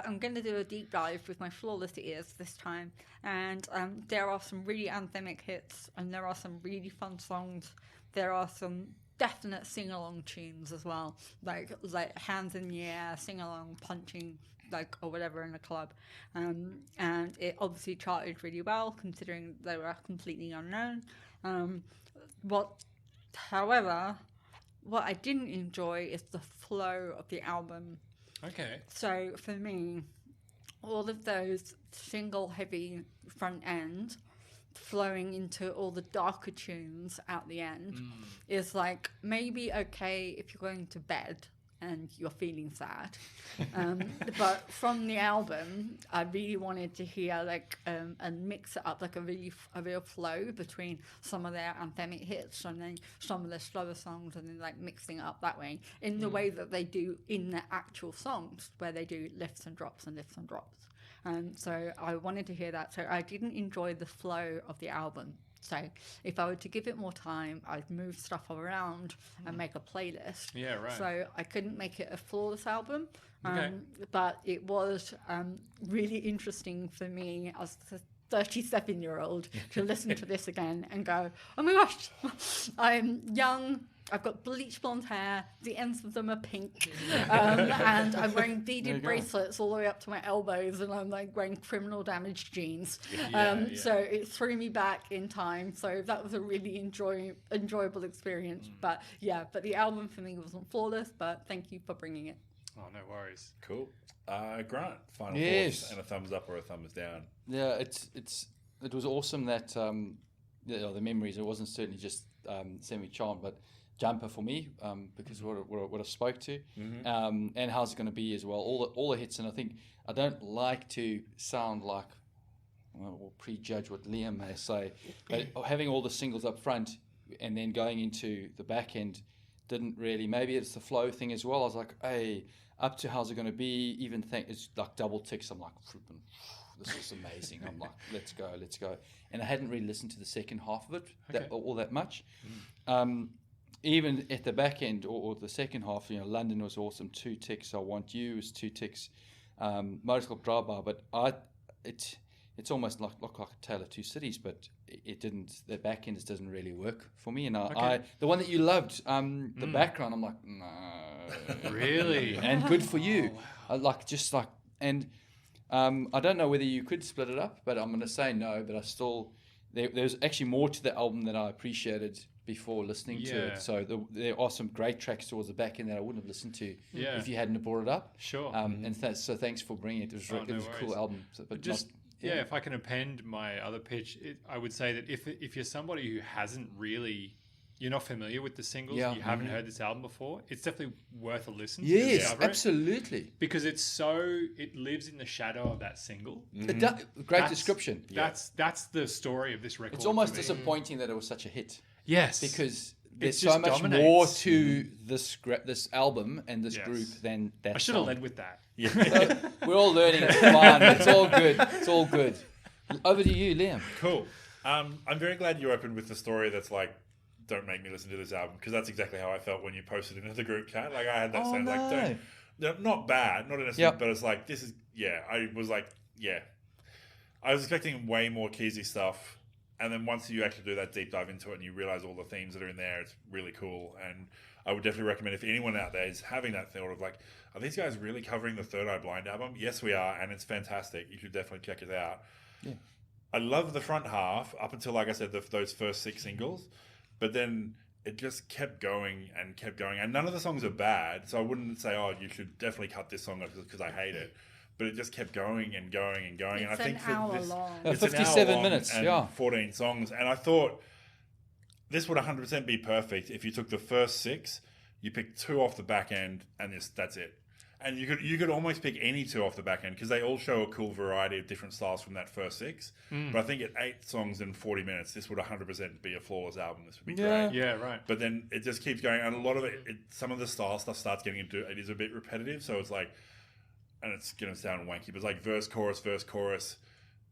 I'm going to do a deep dive with my flawless ears this time, and there are some really anthemic hits, and there are some really fun songs. There are some definite sing-along tunes as well, like hands in the air, sing-along, punching, or whatever in a club, and it obviously charted really well considering they were completely unknown. However, what I didn't enjoy is the flow of the album. Okay. So for me, all of those single heavy front end flowing into all the darker tunes at the end is like maybe okay if you're going to bed and you're feeling sad. But from the album, I really wanted to hear and mix it up a real flow between some of their anthemic hits and then some of their slower songs, and then mixing it up that way in the way that they do in the actual songs, where they do lifts and drops and lifts and drops. So I wanted to hear that. So I didn't enjoy the flow of the album. So if I were to give it more time, I'd move stuff around and make a playlist. Yeah, right. So I couldn't make it a flawless album, Okay. but it was really interesting for me as a 37-year-old to listen to this again and go, oh my gosh, I'm young, I've got bleach blonde hair, the ends of them are pink, and I'm wearing beaded bracelets all the way up to my elbows, and I'm wearing criminal damage jeans. So it threw me back in time. So that was a really enjoyable experience. But the album for me wasn't flawless, but thank you for bringing it. Oh, no worries. Cool. Grant, final Yes. thoughts and a thumbs up or a thumbs down. Yeah, it was awesome that the memories. It wasn't certainly just Semi-Charm, but Jumper for me, because what I spoke to, and how's it going to be as well. All the hits, and I think I don't like to sound like or prejudge what Liam may say, but having all the singles up front and then going into the back end didn't really. Maybe it's the flow thing as well. I was like, hey, up to how's it going to be? Even it's like double ticks. I'm like, flipping, this is amazing. I'm like, let's go. And I hadn't really listened to the second half of it all that much. Even at the back end or the second half, London was awesome. 2 ticks. I Want You was 2 ticks. Motorcycle Drive-By, but it's almost like a tale of two cities, but it didn't. The back end doesn't really work for me. And the one that you loved, the background, I'm like, no, Really? and good for you. I don't know whether you could split it up, but I'm going to say no. But I still, there's actually more to the album that I appreciated before listening to it. So there are some great tracks towards the back end that I wouldn't have listened to if you hadn't brought it up. Sure. So thanks for bringing it. It was, it was a cool worries. album. So, but Just not, if I can append my other pitch, I would say that if you're somebody who hasn't really you're not familiar with the singles, Yeah. you haven't heard this album before, it's definitely worth a listen to Yes, discover it, absolutely. because it lives in the shadow of that single. Great That's- description. That's the story of this record. It's almost for me. disappointing that it was such a hit Yes, because there's just so much dominates. more to this album and this Yes. group than that. I should have song. led with that. We're all learning. It's fun. It's all good. It's all good. Over to you, Liam. Cool. I'm very glad you opened with the story that's like, don't make me listen to this album, because that's exactly how I felt when you posted into the group chat. Like I had that sense, like, don't, no, not bad, not in a sense, Yep. but it's like, this is, yeah, I was like, yeah. I was expecting way more Keezy stuff. And then once you actually do that deep dive into it and you realize all the themes that are in there, it's really cool. And I would definitely recommend, if anyone out there is having that thought of like, are these guys really covering the Third Eye Blind album? Yes, we are. And it's fantastic. You should definitely check it out. Yeah. I love the front half up until, like I said, those first 6 singles. But then it just kept going and kept going. And none of the songs are bad. So I wouldn't say, oh, you should definitely cut this song because I hate it. But it just kept going and going and going. It's and I think an hour for this, long. it's an hour 57 long minutes, and yeah. 14 songs. And I thought this would 100% be perfect if you took the first 6, you picked 2 off the back end, and that's it. And you could almost pick any 2 off the back end because they all show a cool variety of different styles from that first 6. But I think at 8 songs in 40 minutes, this would 100% be a flawless album. This would be Yeah. great. Yeah, right. But then it just keeps going, and a lot of it some of the style stuff starts getting into it is a bit repetitive. So it's like, and it's going to sound wanky, but it's like verse, chorus,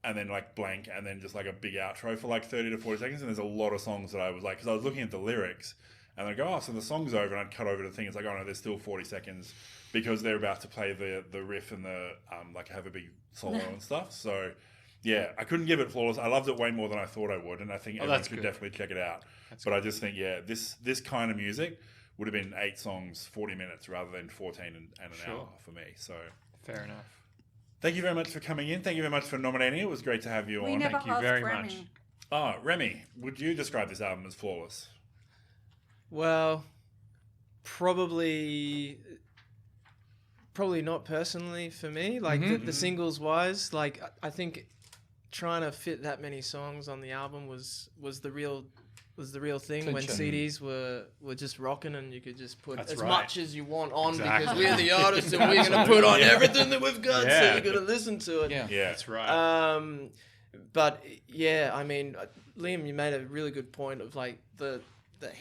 and then like blank, and then just like a big outro for like 30 to 40 seconds. And there's a lot of songs that I was like, because I was looking at the lyrics, and I go, oh, so the song's over, and I'd cut over to the thing. It's like, oh no, there's still 40 seconds because they're about to play the riff and the like have a big solo and stuff. So yeah, I couldn't give it flawless. I loved it way more than I thought I would, and I think everyone that's should good. definitely check it out. But I just think, yeah, this kind of music would have been 8 songs, 40 minutes rather than 14 and an hour for me. So Fair enough. thank you very much for coming in. Thank you very much for nominating. It was great to have you We on. never Thank you asked very Remy. much. Oh, Remy, would you describe this album as flawless? Well, probably not personally for me. Like the singles wise, like I think trying to fit that many songs on the album was the real thing when Clincher. CDs were just rocking and you could just put That's as right. much as you want on Exactly. because we're the artists and we're going to put on everything that we've got, so Yeah. you got to listen to it. Yeah. Yeah. That's right. But yeah, I mean, Liam, you made a really good point of like the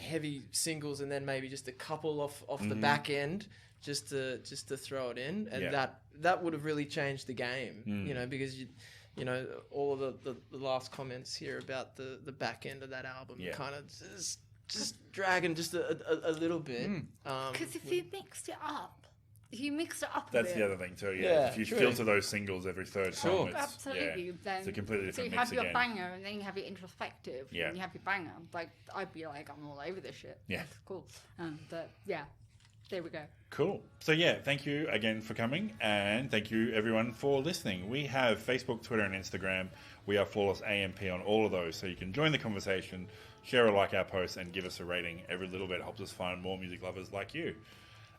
heavy singles and then maybe just a couple off the back end just to throw it in, and Yeah. that would have really changed the game, you know, because you know all of the last comments here about the back end of that album Yeah. kind of just dragging just a little bit. Because if you mixed it up, a That's bit, the other thing too. Yeah, Yeah, if you true. filter those singles every third song, it's, absolutely. yeah, Then it's a completely so different you mix have your again. banger, and then you have your introspective, Yeah. and you have your banger. Like I'd be like, I'm all over this shit. Yeah. That's cool. But yeah, there we go. Cool. So yeah, thank you again for coming, and thank you everyone for listening. We have Facebook, Twitter, and Instagram. We are Flawless AMP on all of those, so you can join the conversation, share or like our posts, and give us a rating. Every little bit helps us find more music lovers like you.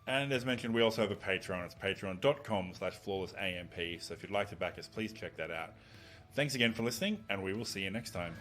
And as mentioned, we also have a Patreon. It's patreon.com/flawlessamp. So if you'd like to back us, please check that out. Thanks again for listening, and we will see you next time.